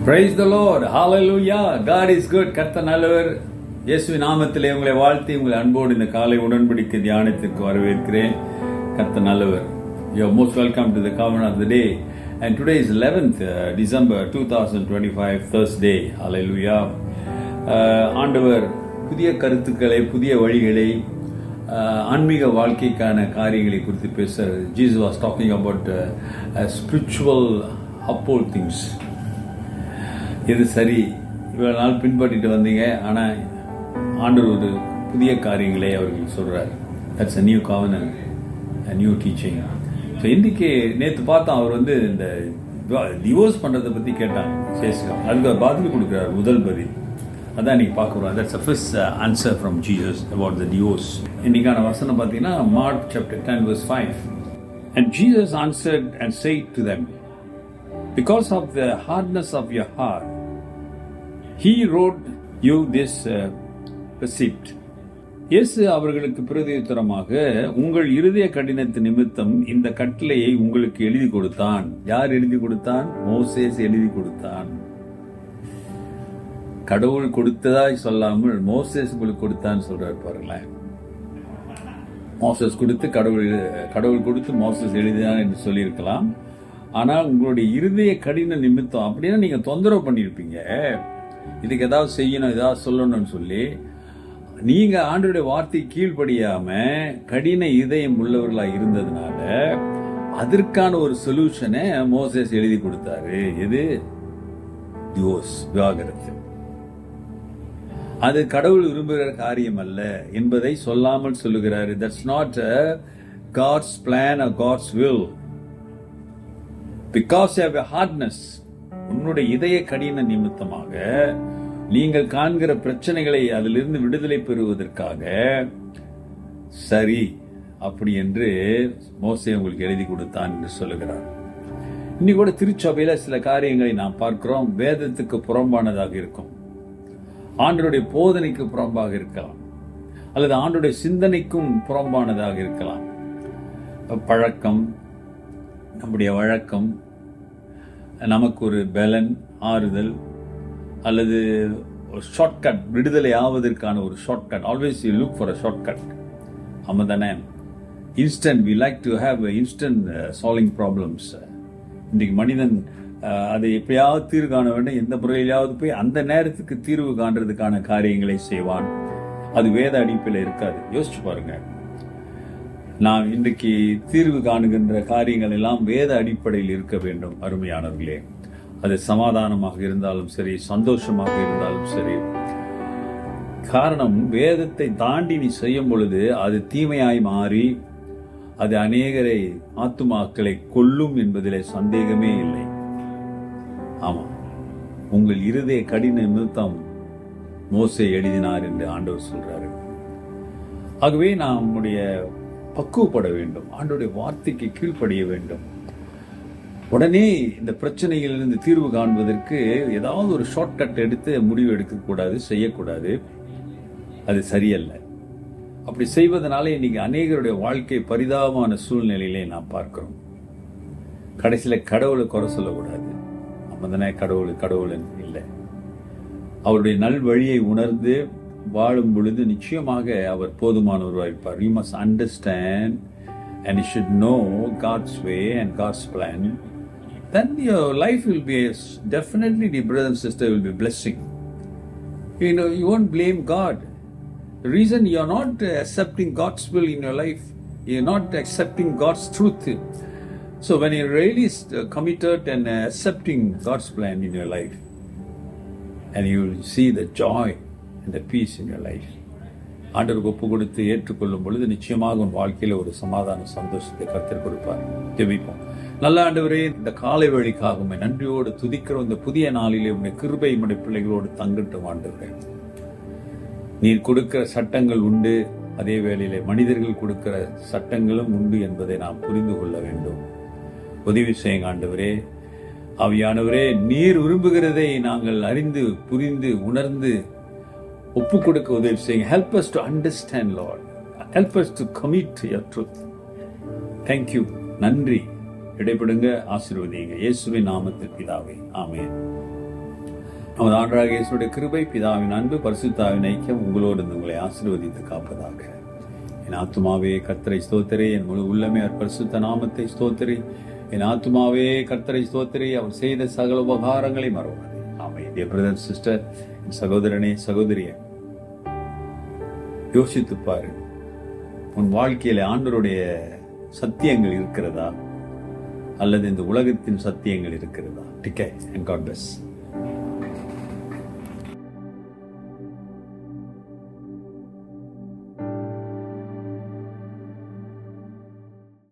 Praise the Lord. Hallelujah. God is good. கர்த்தர் நல்லவர். இயேசுவின் நாமத்திலே உங்களை வாழ்த்தி உங்களை அன்போடு இந்த காலை உடன்படிக்கை தியானத்திற்கு வரவேற்கிறேன். கர்த்தர் நல்லவர். You are most welcome to the covenant of the day. And today is 11th December 2025 Thursday. Hallelujah. ஆண்டவர் புதிய கருத்துக்களை, புதிய வழிகளை, ஆன்மீக வாழ்க்கைக்கான காரியங்களை குறித்து பேசுகிறார். Jesus was talking about spiritual uphold things. இது சரி, இவ்வளவு நாள் பின்பற்றிட்டு வந்தீங்க, ஆனால் ஆண்டவர் ஒரு புதிய காரியங்களை அவர்கள் சொல்கிறார். That's a new covenant, a new teaching. So இன்றைக்கி நேற்று பார்த்தோம், அவர் இந்த டிவோர்ஸ் பண்ணுறதை பற்றி கேட்டாங்க சேஷகம். அதுக்கு பதில் கொடுக்குறார், முதல் பதில் அதான் இன்றைக்கி பார்க்குறோம். That's a first answer from Jesus about the divorce. இன்றைக்கான வசனம் பார்த்தீங்கன்னா mark chapter 10 verse 5. And Jesus answered and said to them, because of the hardness of your heart, he wrote you this receipt. இயேசு அவர்களுக்கு பிரதியுத்தரமாக, உங்கள் இருதய கடினத்து நிமித்தம் இந்த கட்டளையை உங்களுக்கு எழுதி கொடுத்தான். யார் எழுதி கொடுத்தான்? மோசேஸ் எழுதி கொடுத்தான். கடவுள் கொடுத்ததாய் சொல்லாமல் மோசேஸ் உங்களுக்கு கொடுத்தான்னு சொல்றாரு பாருங்களேன். மோசஸ் கொடுத்து கடவுள் கொடுத்து மோசஸ் எழுதினான் என்று சொல்லியிருக்கலாம். ஆனால் உங்களுடைய இருதய கடின நிமித்தம், அப்படின்னா நீங்கள் தொந்தரவு பண்ணியிருப்பீங்க, இதுக்கு ஏதாவது செய்யணும், ஏதாவது சொல்லணும்னு சொல்லி நீங்கள் ஆண்டவருடைய வார்த்தை கீழ்ப்படியாமல் கடின இதயம் உள்ளவர்களாக இருந்ததுனால அதற்கான ஒரு சொல்யூஷனை மோசஸ் எழுதி கொடுத்தாரு. எது? டிவோர்ஸ், விவாகரத்து. அது கடவுள் விரும்புகிற காரியம் அல்ல என்பதை சொல்லாமல் சொல்லுகிறாரு. That's not God's plan or God's will. Because of your hardness, உன்னுடைய இதய கடின நிமித்தமாக நீங்கள் காண்கிற பிரச்சனைகளை அதிலிருந்து விடுதலை பெறுவதற்காக சரி அப்படி என்று மோசே உங்களுக்கு எழுதி கொடுத்தான் என்று சொல்லுகிறார். இன்னைக்கு கூட திருச்சபையில சில காரியங்களை நாம் பார்க்கிறோம், வேதத்துக்கு புறம்பானதாக இருக்கும், ஆண்டவருடைய போதனைக்கு புறம்பாக இருக்கலாம், அல்லது ஆண்டவருடைய சிந்தனைக்கும் புறம்பானதாக இருக்கலாம். பழக்கம், நம்முடைய வழக்கம், நமக்கு ஒரு பலன், ஆறுதல், அல்லது ஒரு ஷார்ட்கட், விடுதலை ஆவதற்கான ஒரு shortcut. Always you look for a shortcut. ஆமாம் தானே? Instant, we like to have instant solving problems. இன்றைக்கு மனிதன் அதை எப்படியாவது தீர்வு காண வேண்டும், எந்த முறையிலாவது போய் அந்த நேரத்துக்கு தீர்வு காண்றதுக்கான காரியங்களை செய்வான். அது வேத அடிப்பில் இருக்காது. யோசிச்சு பாருங்க, நாம் இன்றைக்கு தீர்வு காணுகின்ற காரியங்கள் எல்லாம் வேத அடிப்படையில் இருக்க வேண்டும். அருமையானவர்களே, அது சமாதானமாக இருந்தாலும் சரி, சந்தோஷமாக இருந்தாலும் சரி. காரணம், வேதத்தை தாண்டி நீ செய்யும் பொழுது அது தீமையாய் மாறி அது அநேகரை, ஆத்துமாக்களை கொல்லும் என்பதிலே சந்தேகமே இல்லை. ஆமா, உங்கள் இருதய கடின நிமித்தம் மோசே எழுதினார் என்று ஆண்டவர் சொல்றாரு. ஆகவே நம்முடைய பக்குவப்பட வேண்டும், ஆண்டவருடைய வார்த்தைக்கு கீழ்ப்படிய வேண்டும். உடனே இந்த பிரச்சனையிலிருந்து தீர்வு காண்பதற்கு ஏதாவது ஒரு ஷார்ட்கட் எடுத்து முடிவு எடுக்கக்கூடாது, செய்யக்கூடாது. அது சரியல்ல. அப்படி செய்வதனால இன்னைக்கு அநேகருடைய வாழ்க்கை பரிதாபமான சூழ்நிலையிலே நாம் பார்க்கிறோம். கடைசியில் கடவுளை குறை சொல்லக்கூடாது. நம்மதானே கடவுள் இல்லை. அவருடைய நல்வழியை உணர்ந்து வாழும் பொழுது நிச்சயமாக அவர் போதுமானவராக இருப்பார். You must understand and you should know God's way and God's plan. Then your life will be definitely, the brother and sister, will be blessing. You won't blame God. The reason you are not accepting God's will in your life, you are not accepting God's truth. So when you really committed and accepting God's plan in your life, and you will see the joy and the peace in your life. ஆண்டவருக்கு ஒப்பு கொடுத்து ஏற்றுக்கொள்ளும் பொழுது நிச்சயமாக உன் வாழ்க்கையில ஒரு சமாதான, சந்தோஷத்தை கர்த்தர் கொடுப்பார். ஜெபிப்போம். நல்ல ஆண்டவரே, இந்த காலை வழிக்காக உம்மை நன்றியோடு துதிக்கிறோம். இந்த புதிய நாளிலே உம்முடைய கிருபை உம்முடைய பிள்ளைகளோடு தங்கட்டும் ஆண்டவரே. நீர் கொடுக்கிற சட்டங்கள் உண்டு, அதே வேளையிலே மனிதர்கள் கொடுக்கிற சட்டங்களும் உண்டு என்பதை நாம் புரிந்து கொள்ள வேண்டும். உதவி செய்யுங்க ஆண்டவரே. ஆவியானவரே, நீர் விரும்புகிறதை நாங்கள் அறிந்து, புரிந்து, உணர்ந்து ஒப்பு கொடுக்க உதவி செய்யுங்க. Help us to understand, Lord. Help us to commit to your truth. Thank you. நன்றி. இடைப்படுங்க, ஆசீர்வதிங்க. இயேசுவின் நாமத்தில் பிதாவே, ஆமென். நமது ஆண்டவராகிய இயேசுவுடைய கிருபை, பிதாவின் அன்பு, பரிசுத்தாவின் ஐக்கியம் உங்களோடு இருந்து உங்களை ஆசீர்வதித்து காப்பதாக. என் ஆத்துமாவே கர்த்தரை ஸ்தோத்திரே, என் முழு உள்ளமே அவர் பரிசுத்த நாமத்தை ஸ்தோத்திரி. என் ஆத்துமாவே கர்த்தரை ஸ்தோத்திரி, அவர் செய்த சகல உபகாரங்களை மறவாதே. ஆமென். டியர் பிரதர் சிஸ்டர், சகோதரனே சகோதரியே, யோசித்து பாரு, உன் வாழ்க்கையில ஆண்டவருடைய சத்தியங்கள் இருக்கிறதா அல்லது இந்த உலகத்தின் சத்தியங்கள் இருக்கிறதா? டிகே அண்ட் காட் பிளஸ்.